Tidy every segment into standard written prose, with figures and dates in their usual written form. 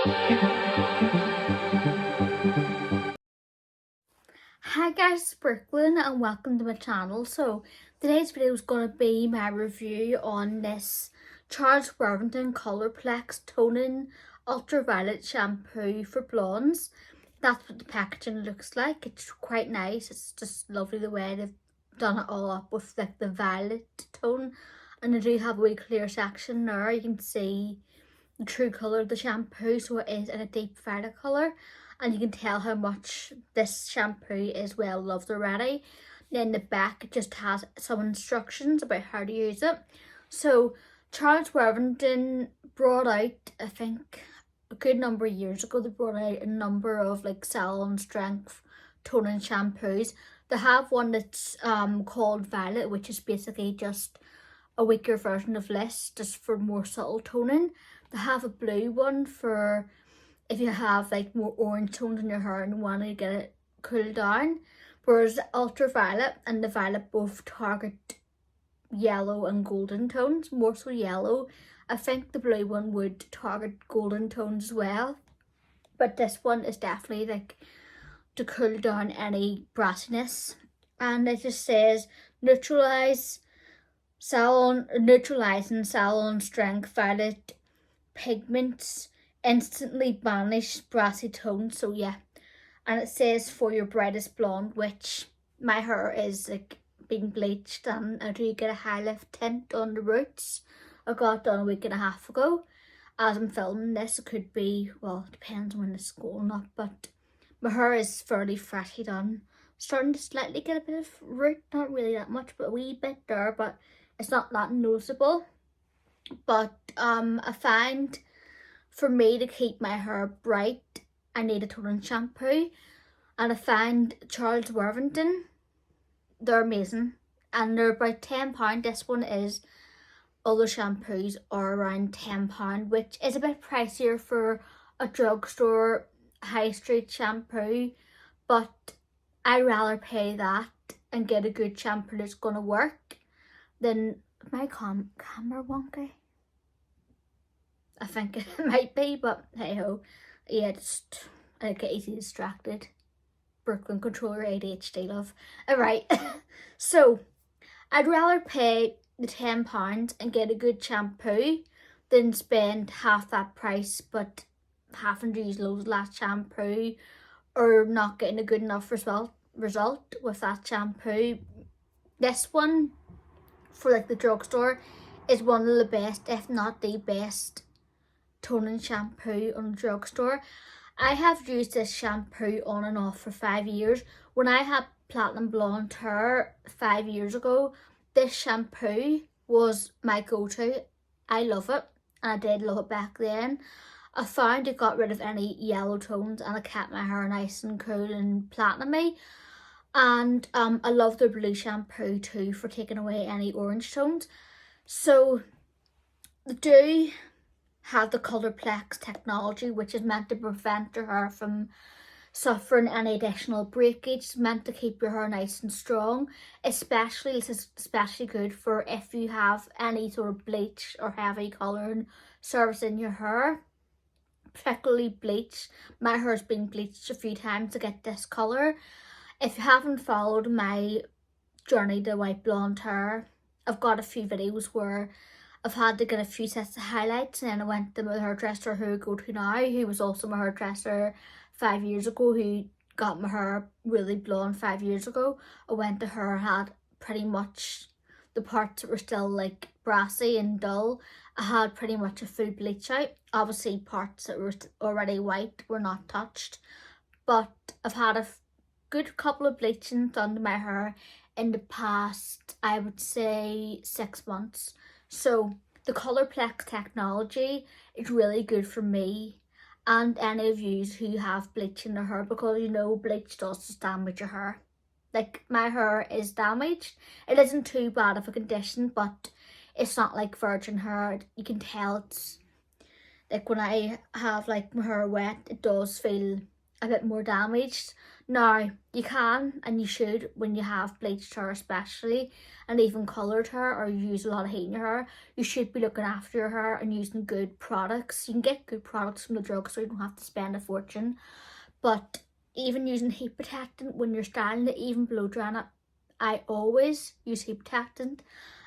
Hi guys, it's Brookelynne and welcome to my channel. So today's video is going to be my review on this Charles Worthington Plex Toning Ultraviolet Shampoo for Blondes. That's what the packaging looks like. It's quite nice. It's just lovely the way they've done it all up with like the violet tone. And they do have a wee clear section there. You can see the true colour of the shampoo, so it is in a deep violet colour. And you can tell how much this shampoo is well loved already. Then the back it just has some instructions about how to use it. So Charles Worthington brought out, I think a good number of years ago, they brought out a number of like salon strength toning shampoos. They have one that's called Violet, which is basically just a weaker version of this, just for more subtle toning. They have a blue one for if you have like more orange tones in your hair and want to get it cooled down, whereas the ultraviolet and the violet both target yellow and golden tones, more so yellow. I think the blue one would target golden tones as well, but this one is definitely like to cool down any brassiness. And it just says neutralizing salon strength violet pigments instantly banish brassy tones. So yeah, and it says for your brightest blonde, which my hair is like being bleached and I do get a high lift tint on the roots. I got it done a week and a half ago. As I'm filming this, it could be, well, it depends when it's going up, but my hair is fairly freshly done. Starting to slightly get a bit of root, not really that much, but a wee bit there, but it's not that noticeable. But I find for me to keep my hair bright, I need a toning shampoo. And I find Charles Worthington, they're amazing. And they're about £10. This one is, other shampoos are around £10, which is a bit pricier for a drugstore high street shampoo. But I'd rather pay that and get a good shampoo that's going to work than my camera wonky. I think it might be, but hey ho. Yeah, just I get easily distracted. Brookelynne, control your ADHD, love. Alright, so I'd rather pay the £10 and get a good shampoo than spend half that price but having to use loads of that shampoo or not getting a good enough result with that shampoo. This one for like the drugstore is one of the best, if not the best, toning shampoo on the drugstore. I have used this shampoo on and off for 5 years. When I had platinum blonde hair 5 years ago, this shampoo was my go-to. I love it, and I did love it back then. I found it got rid of any yellow tones and it kept my hair nice and cool and platinumy. And I love the blue shampoo too for taking away any orange tones. So they do have the colour Plex technology, which is meant to prevent your hair from suffering any additional breakage. It's meant to keep your hair nice and strong. Especially, this is especially good for if you have any sort of bleach or heavy colouring surface in your hair. Particularly bleach. My hair's been bleached a few times to get this colour. If you haven't followed my journey to white blonde hair, I've got a few videos where I've had to get a few sets of highlights, and then I went to my hairdresser who I go to now, who was also my hairdresser 5 years ago, who got my hair really blonde 5 years ago. I went to her and had pretty much the parts that were still like brassy and dull. I had pretty much a full bleach out. Obviously parts that were already white were not touched, but I've had a good couple of bleachings done to my hair in the past, I would say 6 months. So the colour Plex technology is really good for me and any of you who have bleach in their hair, because you know bleach does just damage your hair. Like my hair is damaged. It isn't too bad of a condition, but it's not like virgin hair. You can tell it's like when I have like my hair wet, it does feel a bit more damaged. Now, you can and you should, when you have bleached hair especially, and even coloured hair, or you use a lot of heat in your hair, you should be looking after your hair and using good products. You can get good products from the drugstore, you don't have to spend a fortune. But even using heat protectant when you're styling it, even blow drying it, I always use heat protectant.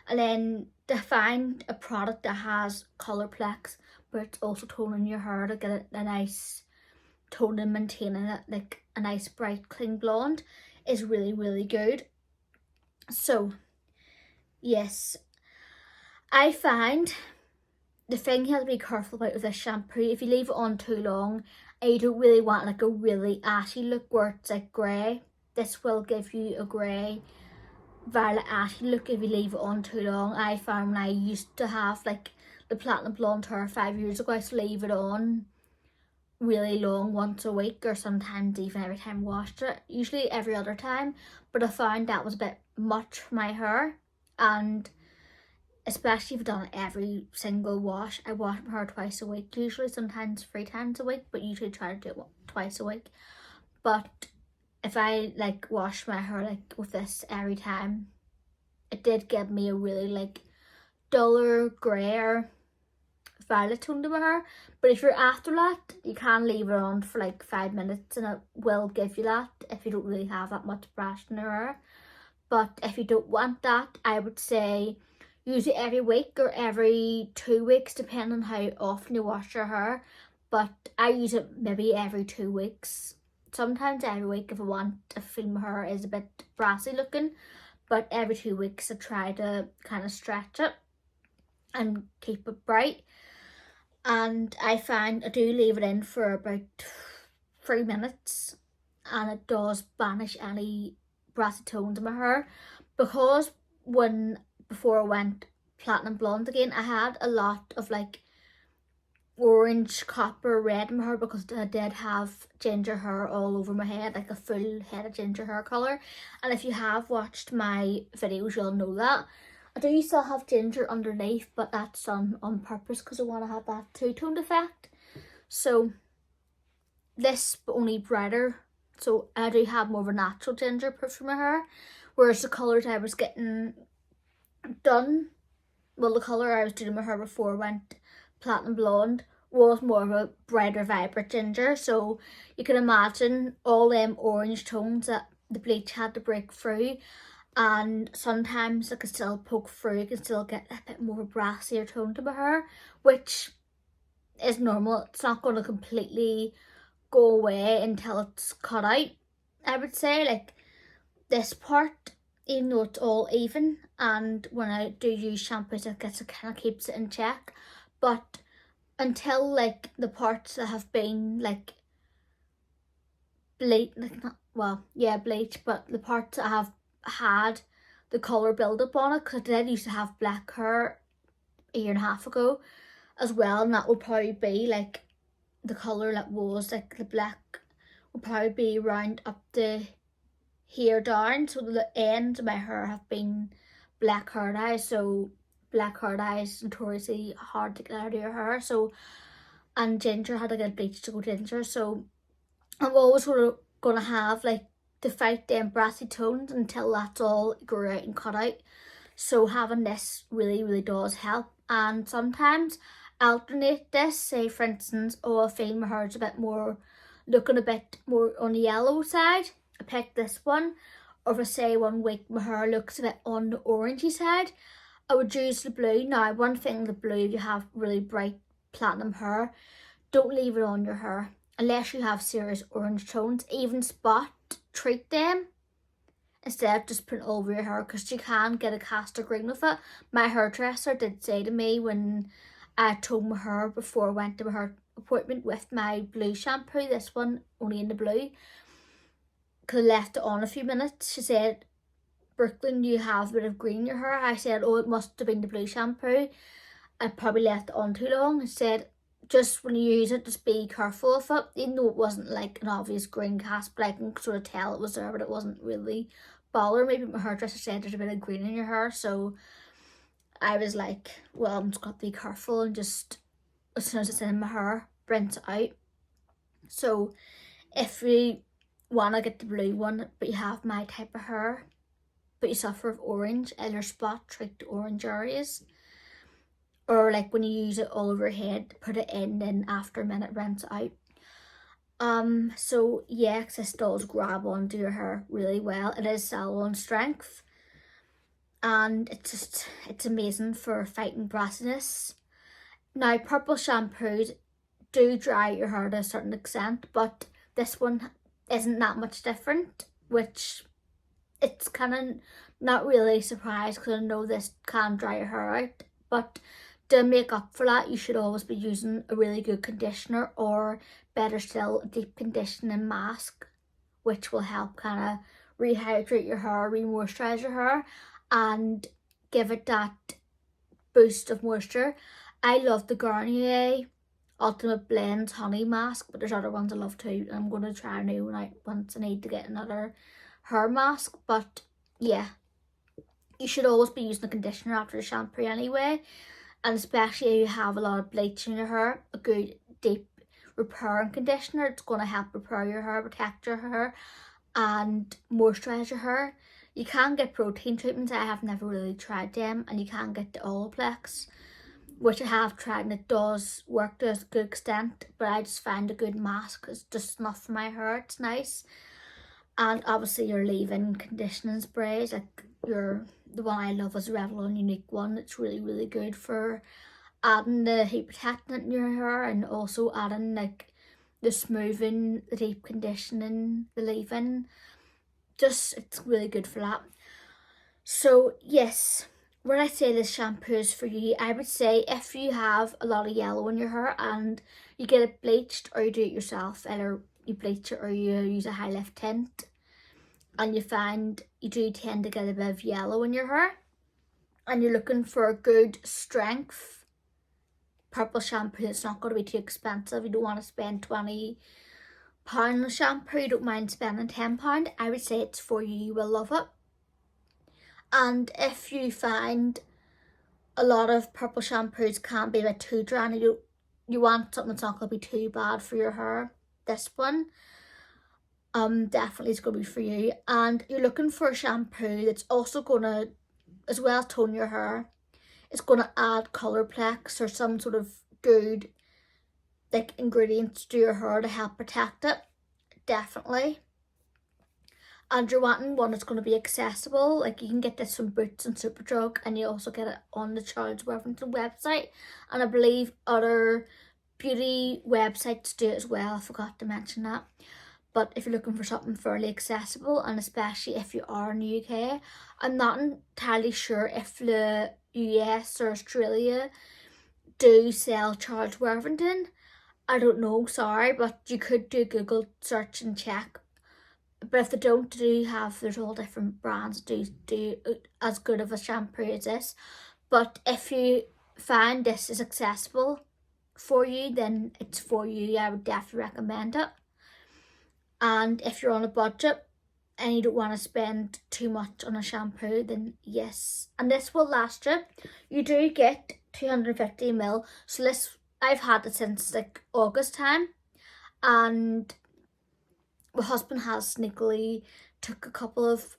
And then to find a product that has colour Plex, but it's also toning your hair to get a nice tone and maintaining it like a nice bright clean blonde, is really, really good. So yes, I find the thing you have to be careful about with this shampoo, if you leave it on too long, I don't really want like a really ashy look where it's like grey. This will give you a grey, violet ashy look if you leave it on too long. I found when I used to have like the platinum blonde hair 5 years ago, I used to leave it on really long, once a week, or sometimes even every time I washed it, usually every other time. But I found that was a bit much for my hair, and especially if I've done every single wash. I wash my hair twice a week, usually, sometimes 3 times a week, but usually try to do it twice a week. But if I like wash my hair like with this every time, it did give me a really like duller, grayer, violet tone to my hair. But if you're after that, you can leave it on for like 5 minutes and it will give you that if you don't really have that much brush in your hair. But if you don't want that, I would say use it every week or every 2 weeks, depending on how often you wash your hair. But I use it maybe every 2 weeks, sometimes every week if I want, if I feel my hair is a bit brassy looking. But every 2 weeks I try to kind of stretch it and keep it bright. And I find I do leave it in for about 3 minutes and it does banish any brassy tones in my hair. Because before I went platinum blonde again, I had a lot of like orange, copper, red in my hair because I did have ginger hair all over my head, like a full head of ginger hair colour. And if you have watched my videos, you'll know that. I do still have ginger underneath, but that's done on purpose because I want to have that two-toned effect. So this, but only brighter. So I do have more of a natural ginger push in my hair, whereas the colours I was getting done, well, the colour I was doing my hair before I went platinum blonde was more of a brighter, vibrant ginger. So you can imagine all them orange tones that the bleach had to break through. And sometimes I can still poke through, you can still get a bit more brassier tone to my hair, which is normal. It's not going to completely go away until it's cut out, I would say. Like this part, even though it's all even, and when I do use shampoos, I guess it kind of keeps it in check. But until like the parts that have been like bleach, like not, well, yeah, bleach, but the parts that have had the colour build up on it, because I did used to have black hair a year and a half ago as well, and that would probably be like the colour that was like the black would probably be around up the here down. So the ends of my hair have been black hair dye, so black hair dye is notoriously hard to get out of your hair. So, and ginger, had to get bleached to go ginger, so I'm always gonna have like to fight them brassy tones until that's all grew out and cut out. So having this really, really does help. And sometimes alternate this, say for instance, I feel my hair's a bit more, looking a bit more on the yellow side, I pick this one. Or if I say 1 week my hair looks a bit on the orangey side, I would use the blue. Now one thing, the blue, if you have really bright platinum hair, don't leave it on your hair unless you have serious orange tones. Even spot treat them instead of just putting it over your hair, because you can get a castor green with it. My hairdresser did say to me when I toned my hair before I went to my hair appointment with my blue shampoo, this one only in the blue, because I left it on a few minutes, she said, "Brookelynne, you have a bit of green in your hair." I said, "Oh, it must have been the blue shampoo. I probably left it on too long." I said, "Just when you use it, just be careful of it." Even though it wasn't like an obvious green cast, but I can sort of tell it was there, but it wasn't really bothering me. But my hairdresser said there's a bit of green in your hair, so I was like, well, I'm just got to be careful and just, as soon as it's in my hair, rinse it out. So if you want to get the blue one but you have my type of hair but you suffer with orange in your spot, trick the orange areas, or like when you use it all over your head, put it in, then after a minute rinse out. So yeah, 'cause this does grab onto your hair really well. It is salon strength, and it's amazing for fighting brassiness. Now, purple shampoos do dry your hair to a certain extent, but this one isn't that much different, which it's kind of not really surprised because I know this can dry your hair out. But to make up for that, you should always be using a really good conditioner, or better still, a deep conditioning mask, which will help kind of rehydrate your hair, re-moisturize your hair, and give it that boost of moisture. I love the Garnier Ultimate Blends Honey Mask, but there's other ones I love too. I'm going to try a new one out once I need to get another hair mask. But yeah, you should always be using a conditioner after the shampoo anyway, and especially if you have a lot of bleach in your hair, a good deep repairing conditioner, it's going to help repair your hair, protect your hair, and moisturize your hair. You can get protein treatments. I have never really tried them, and you can get the Plex, which I have tried, and it does work to a good extent, but I just find a good mask is just enough for my hair. It's nice. And obviously your leave-in conditioning sprays, like the one I love is Revlon Unique one. It's really, really good for adding the heat protectant in your hair, and also adding like the smoothing, the deep conditioning, the leave-in. Just, it's really good for that. So yes, when I say this shampoo is for you, I would say if you have a lot of yellow in your hair and you get it bleached, or you do it yourself, either you bleach it or you use a high lift tint, and you find you do tend to get a bit of yellow in your hair, and you're looking for a good strength purple shampoo, it's not going to be too expensive. You don't want to spend £20 on shampoo, you don't mind spending £10, I would say it's for you. You will love it. And if you find a lot of purple shampoos can be a bit too dry, and you want something that's not going to be too bad for your hair, this one definitely is going to be for you. And you're looking for a shampoo that's also going to as well tone your hair. It's going to add colour Plex or some sort of good like ingredients to your hair to help protect it, definitely. And you're wanting one that's going to be accessible. Like, you can get this from Boots and Superdrug, and you also get it on the Charles Worthington website, and I believe other beauty websites do it as well. I forgot to mention that. But if you're looking for something fairly accessible, and especially if you are in the UK, I'm not entirely sure if the US or Australia do sell Charles Worthington. I don't know, sorry, but you could do a Google search and check. But if they don't, there's all different brands do as good of a shampoo as this. But if you find this is accessible for you, then it's for you. I would definitely recommend it. And if you're on a budget and you don't want to spend too much on a shampoo, then yes. And this will last you. You do get 250ml. So this, I've had it since like August time. And my husband has sneakily took a couple of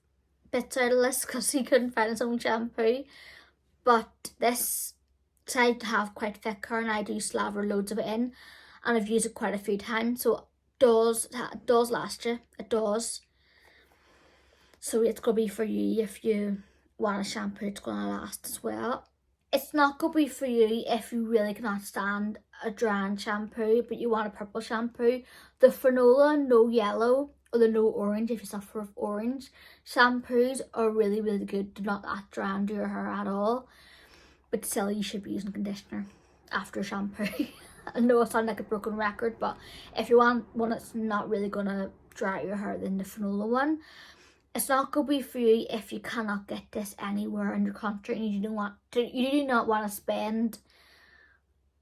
bits out of this because he couldn't find his own shampoo. But this, so I have quite thick hair and I do slaver loads of it in, and I've used it quite a few times, so it does last you, it does. So it's going to be for you if you want a shampoo it's going to last as well. It's not going to be for you if you really cannot stand a drying shampoo but you want a purple shampoo. The Fanola No Yellow or the No Orange, if you suffer with orange, shampoos are really, really good. They're not that drying to your hair at all. But still, you should be using conditioner after shampoo. I know I sound like a broken record, but if you want one that's not really going to dry your hair, then the Fanola one. It's not going to be for you if you cannot get this anywhere in your country and you do not want to spend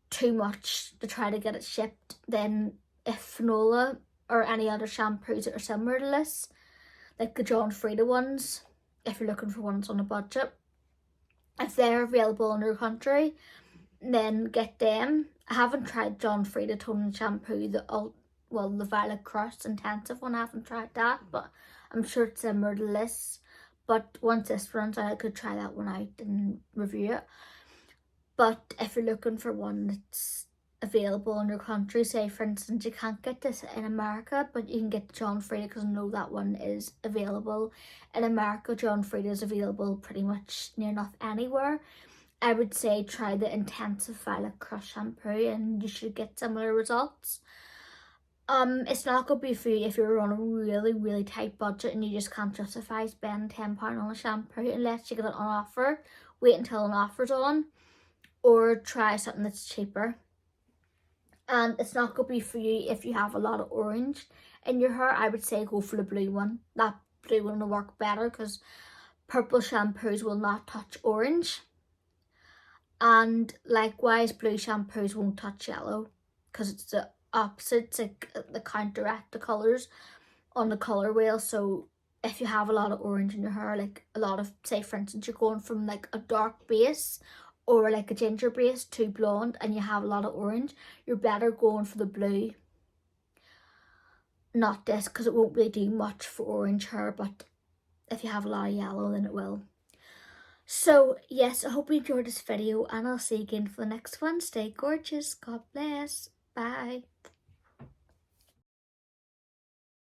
too much to try to get it shipped. Then if Fanola or any other shampoos that are similar to this, like the John Frieda ones, if you're looking for ones on a budget, if they're available in your country, then get them. I haven't tried John Frieda toning shampoo, well, the Violet Crush Intensive one. I haven't tried that, but I'm sure it's similar to this. But once this runs out, I could try that one out and review it. But if you're looking for one that's available in your country, say for instance you can't get this in America, but you can get John Frieda, because I know that one is available in America. John Frieda is available pretty much near enough anywhere. I would say try the Intensive Violet Crush shampoo and you should get similar results. It's not going to be for you if you're on a really tight budget and you just can't justify spending £10 on a shampoo unless you get it on offer. Wait until an offer's on, or try something that's cheaper. And it's not going to be for you if you have a lot of orange in your hair. I would say go for the blue one. That blue one will work better because purple shampoos will not touch orange. And likewise, blue shampoos won't touch yellow because it's the opposite. It's like the counteract the colours on the colour wheel. So if you have a lot of orange in your hair, like a lot of, say for instance, you're going from like a dark base or like a ginger base to blonde and you have a lot of orange, you're better going for the blue. Not this, because it won't really do much for orange hair, but if you have a lot of yellow, then it will. So yes, I hope you enjoyed this video and I'll see you again for the next one. Stay gorgeous. God bless. Bye.